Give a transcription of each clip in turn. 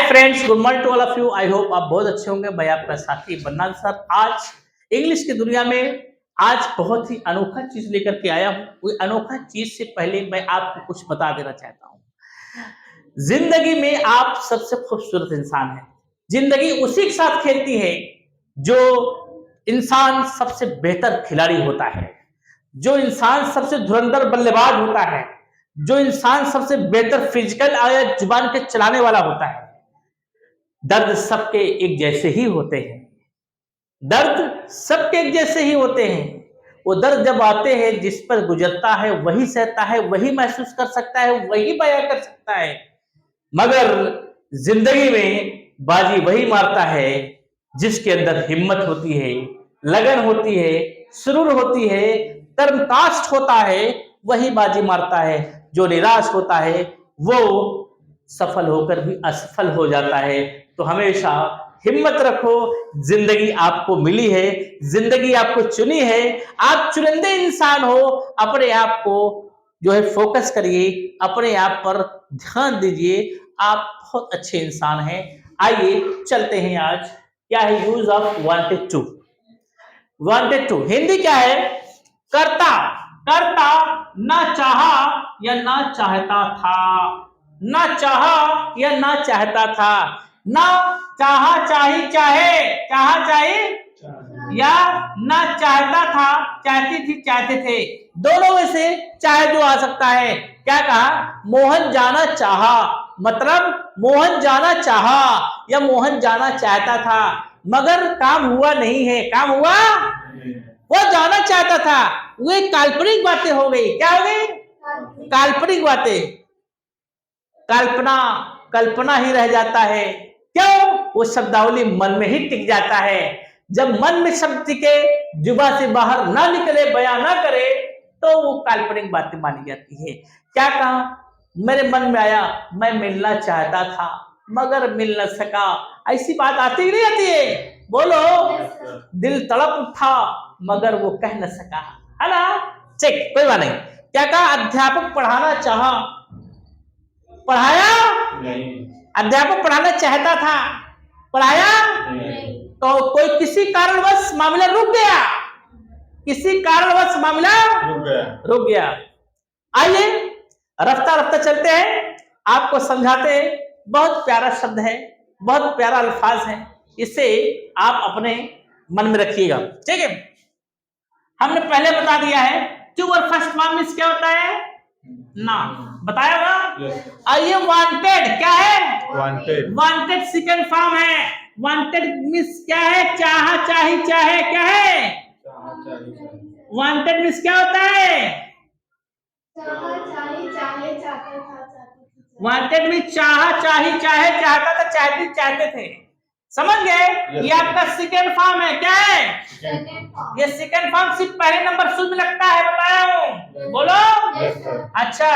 Friends, good morning to all of you. I hope आप बहुत अच्छे होंगे। मैं आपका साथी बन्ना सर आज इंग्लिश की दुनिया में आज बहुत ही अनोखा चीज लेकर के आया हूँ। कोई अनोखा चीज से पहले मैं आपको कुछ बता देना चाहता हूँ। जिंदगी में आप सबसे खूबसूरत इंसान हैं। जिंदगी उसी के साथ खेलती है जो इंसान सबसे बेहतर खिलाड़ी होता है, जो इंसान सबसे धुरंधर बल्लेबाज होता है, जो इंसान सबसे बेहतर फिजिकल या जुबान के चलाने वाला होता है। दर्द सबके एक जैसे ही होते हैं, दर्द सबके एक जैसे ही होते हैं। वो दर्द जब आते हैं, जिस पर गुजरता है वही सहता है, वही महसूस कर सकता है, वही बयां कर सकता है। मगर जिंदगी में बाजी वही मारता है जिसके अंदर हिम्मत होती है, लगन होती है, सुरूर होती है, कर्मकाष्ठ होता है, वही बाजी मारता है। जो निराश होता है वो सफल होकर भी असफल हो जाता है। तो हमेशा हिम्मत रखो, जिंदगी आपको मिली है, जिंदगी आपको चुनी है। आप चुनिंदे इंसान हो। अपने आप को जो है फोकस करिए, अपने आप पर ध्यान दीजिए। आप बहुत अच्छे इंसान हैं। आइए चलते हैं। आज क्या है use of wanted to. Wanted to Hindi क्या है? करता। करता ना चाहा या ना चाहता था, ना चाहा या ना चाहता था, ना चाहा चाही चाहे, चाहा चाहे या ना चाहता था चाहती थी चाहते थे। दोनों में से चाहे जो आ सकता है। क्या कहा? मोहन जाना चाहा, मतलब मोहन जाना चाहा या मोहन जाना चाहता था, मगर काम हुआ नहीं है। काम हुआ? वो जाना चाहता था। वो एक काल्पनिक बातें हो गई। क्या हो गई? काल्पनिक बातें। कल्पना कल्पना ही रह जाता है। क्यों? वो शब्दावली मन में ही टिक जाता है। जब मन में शब्द टिके, जुबा से बाहर ना निकले, बयां ना करे, तो वो काल्पनिक बातें मानी जाती है। क्या कहा? मेरे मन में आया, मैं मिलना चाहता था मगर मिल न सका। ऐसी बात आती ही नहीं आती है? बोलो। दिल तड़प उठा मगर वो कह न सका, है ना? ठीक, कोई बात नहीं। क्या कहा? अध्यापक पढ़ाना चाहा, पढ़ाया नहीं। अध्यापक पढ़ाना चाहता था, पढ़ाया नहीं। तो कोई किसी कारणवश मामला रुक गया, किसी कारणवश मामला रुक गया। आइए रफ्ता रफ्ता चलते हैं, आपको समझाते हैं। बहुत प्यारा शब्द है, बहुत प्यारा अल्फाज है, इसे आप अपने मन में रखिएगा। ठीक है? हमने पहले बता दिया है टू और फर्स्ट फॉर्म मींस क्या होता है? ना बताया ना? आइए वांटेड क्या है? वांटेड। वांटेड सेकंड फॉर्म है। वांटेड मींस क्या है? चाहा चाही चाहे। क्या है? वांटेड मींस क्या होता है? वांटेड मींस चाहा चाही चाहे, चाहता था चाहती चाहते थे। समझ गए? ये आपका सेकंड फॉर्म है। क्या है? ये सेकंड फॉर्म सिर्फ पहले नंबर शुद्ध में लगता है, बताया हूं। बोलो। अच्छा,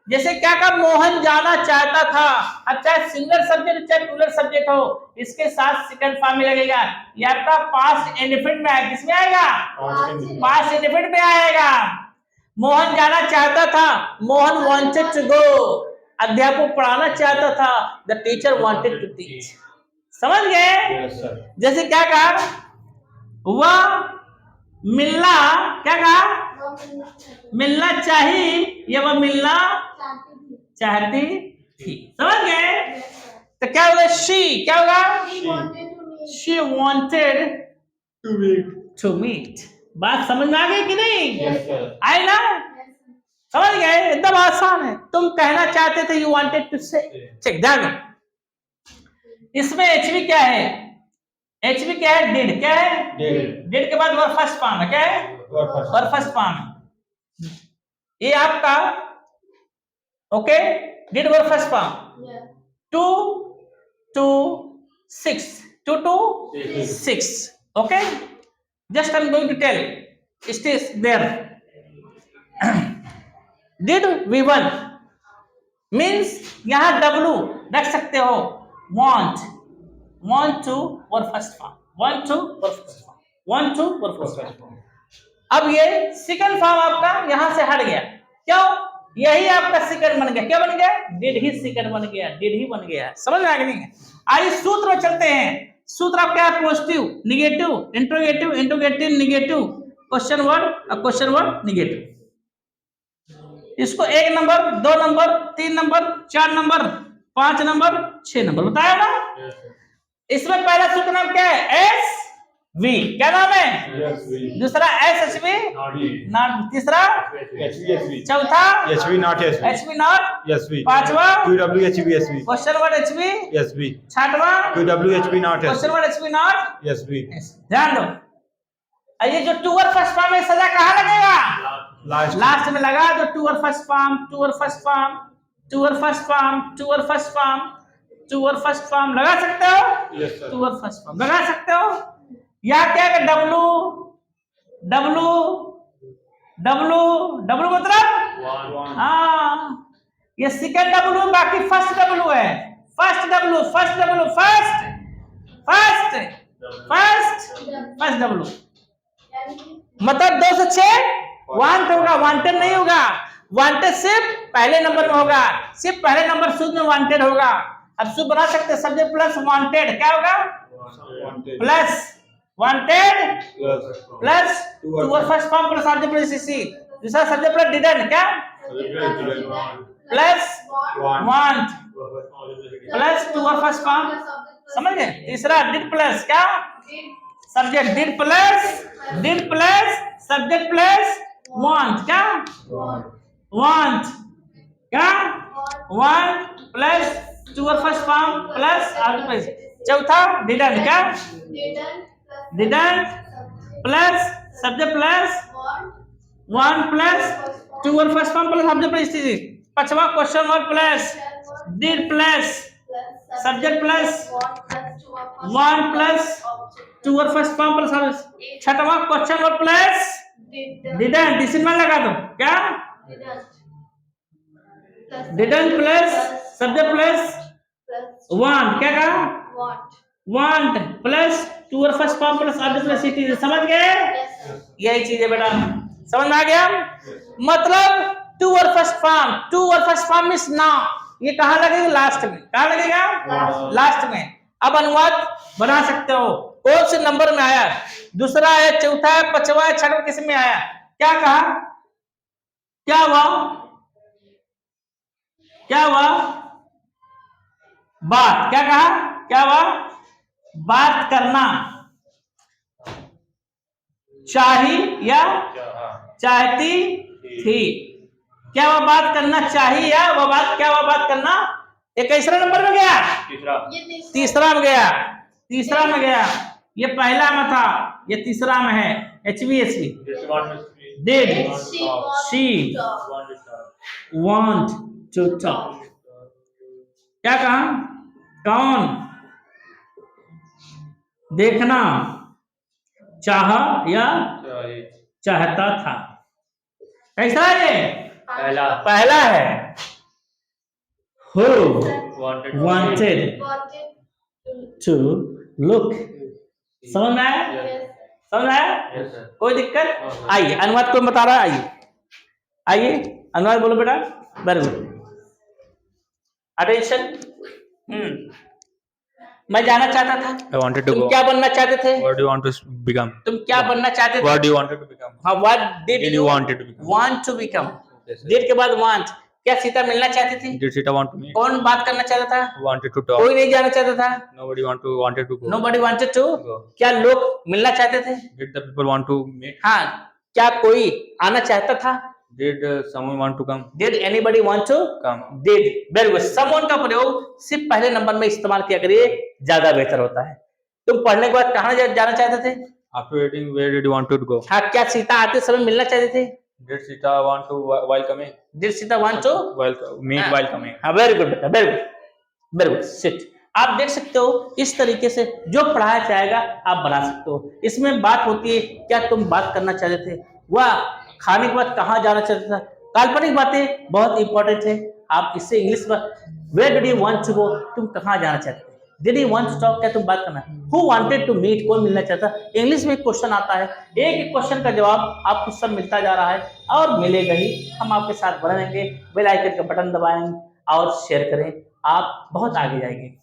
जैसे क्या कहा? मोहन जाना चाहता था। अच्छा, सिंगुलर सब्जेक्ट चाहे प्लूरल सब्जेक्ट हो, इसके साथ सेकंड फॉर्म में लगेगा। ये आपका पास्ट इंडेफिनिट में आएगा। किसमें आएगा? पास्ट इंडेफिनिट में आएगा। मोहन जाना चाहता था, मोहन वांटेड टू गो। अध्यापक पढ़ाना चाहता था, the teacher wanted to teach. समझ गए? जैसे क्या कहा? वह मिलना, क्या कहा? मिलना चाहिए या वह मिलना चाहती थी। समझ गए? तो क्या होगा? शी क्या होगा? She wanted to meet. बात समझ में आ गई कि नहीं? आई ना? समझ गए? एकदम आसान है। तुम कहना चाहते थे, यू वांटेड टू से। चेक ध्यान। इसमें एचवी क्या है? एचवी क्या है? डिड। क्या है? डिड के बाद वर्ब फर्स्ट फॉर्म है। क्या है? वर्ब फर्स्ट फॉर्म है। ये आपका okay, did verb first form. 2 to 6, 2 to 6. Okay, just I'm going to tell. It is there. Did V1 means यहाँ W रख सकते हो। want to verb first form, want to verb first form, want to verb first form. अब ये second form आपका यहां से हट गया। क्यों? यही आपका सेकंड बन गया। क्या बन गया? डिड ही सेकंड बन गया, डिड ही बन गया। समझ में आ गया? नहीं है? आइए सूत्र में चलते हैं। सूत्र आप क्या है? Positive, negative, interrogative, interrogative, negative, question word और क्वेश्चन वर्ड निगेटिव। इसको 1 number, 2 number, 3 number, 4 number, 5 number, 6 number बताया ना। इसमें पहला सूत्र नाम क्या है? S V. क्या नाम है? दूसरा एस एच वी नॉट, तीसरा चौथा H V not H V not, S V पांचवा Q W H V S V question word H V, S V छठवा Q W H V not question word H V not S V. ध्यान दो। ये जो to और first form में सजा कहाँ लगेगा? लास्ट में लगा दो। टू और फर्स्ट फॉर्म, टू और फर्स्ट फॉर्म, टू और फर्स्ट फॉर्म, टू और फर्स्ट फॉर्म, टू और फर्स्ट फॉर्म लगा सकते हो? टू और फर्स्ट फॉर्म लगा सकते हो। या क्या है? डब्लू डब्लू डब्लू डब्लू मतलब हाँ, ये सेकंड डब्लू, बाकी फर्स्ट डब्लू है। First W, first W, first first first first W मतलब 2 से 6 वांट होगा, वांटेड नहीं होगा। वांटेड सिर्फ पहले नंबर में होगा, सिर्फ पहले नंबर शुद्ध में वांटेड होगा। अब शुद्ध बना सकते हैं, सब्जेक्ट प्लस वांटेड क्या होगा? प्लस वांटेड प्लस टू और first form plus subject plus CC. दूसरा सब्जेक्ट प्लस डिडंट क्या? प्लस वांट प्लस टू और फर्स्ट फॉर्म। समझ गए? तीसरा डिड प्लस क्या? Subject did plus subject plus want क्या? वांट क्या? वांट प्लस टू और फर्स्ट फॉर्म प्लस आगे प्लस। चौथा डिडंट क्या? Didn't plus subject plus want plus to और first form plus object plus. पांचवा question word plus did plus subject plus want plus to और first form plus object. छठवा question word plus didn't, decimal लगा दो क्या? Didn't plus subject plus want क्या कहा? Want plus to और first form plus object plus city. समझ गए? यही चीज है बेटा, समझ में आ गया? मतलब टू और फर्स्ट फॉर्म, टू और फर्स्ट फॉर्म मींस नाउन, ये कहाँ लगेगा? लास्ट में। कहाँ लगेगा? लास्ट में। अब अनुवाद बना सकते हो। कौन से नंबर में आया? दूसरा है, चौथा है, पांचवा है, छठवा, किस में आया? क्या कहा? क्या हुआ? क्या हुआ? बात। क्या कहा? क्या हुआ? बात करना चाही या चाहती थी। क्या वह बात करना चाहिए या वह बात, क्या वह बात करना? ये कैसा नंबर में गया? तीसरा में गया। तीसरा में गया। ये पहला में था, ये तीसरा में है। HVSV did she want to talk. क्या कहा? कौन देखना चाह या चाहता था। कैसा है ये? पहला है। Who wanted to look। समझ में आया? समझ में आया? कोई दिक्कत? आइए अनुवाद को बता रहा है। आइए अनुवाद बोलो बेटा। Very good, attention. मैं जाना चाहता था। I wanted to तुम go. क्या बनना चाहते थे? What do you want to become? तुम क्या बनना चाहते थे? What do you wanted to become? हाँ, what did you wanted to become? want to become? Yes, sir. did के बाद want। क्या सीता मिलना चाहती थी? Did Sita want to meet? कौन बात करना चाहता था? Wanted to talk. कोई नहीं जाना चाहता था। Nobody wanted to go. Nobody wanted to Go. क्या लोग मिलना चाहते थे? Did the people want to meet? हाँ, क्या कोई आना चाहता था? Did someone want to come? Did anybody want to Come. did। Very good. someone का प्रयोग सिर्फ पहले नंबर में इस्तेमाल किया करिए, ज्यादा बेहतर होता है। तुम पढ़ने के बाद कहाँ जाना चाहते थे? After reading, where did you want to go? हाँ, क्या सीता आते समय मिलना चाहते थे? Did Sita want to while coming? Did Sita want to Meet while coming? हाँ, वेरी गुड बेटा, very good, very good. Sit. आप देख सकते हो इस तरीके से जो पढ़ाया जाएगा आप बना सकते हो। इसमें बात होती है क्या तुम बात करना चाहते थे, वह खाने के बाद कहाँ जाना चाहते था। काल्पनिक बातें बहुत इंपॉर्टेंट है। आप इससे इंग्लिश में where did you want to go, तुम कहाँ जाना चाहते थे। Did you want to talk, क्या तुम बात करना? हु वांटेड टू मीट, कौन मिलना चाहता? इंग्लिश में एक क्वेश्चन आता है, एक एक क्वेश्चन का जवाब आपको सब मिलता जा रहा है और मिलेगा ही। हम आपके साथ बने रहेंगे, बेल आइकन का बटन दबाएं और शेयर करें, आप बहुत आगे जाएंगे।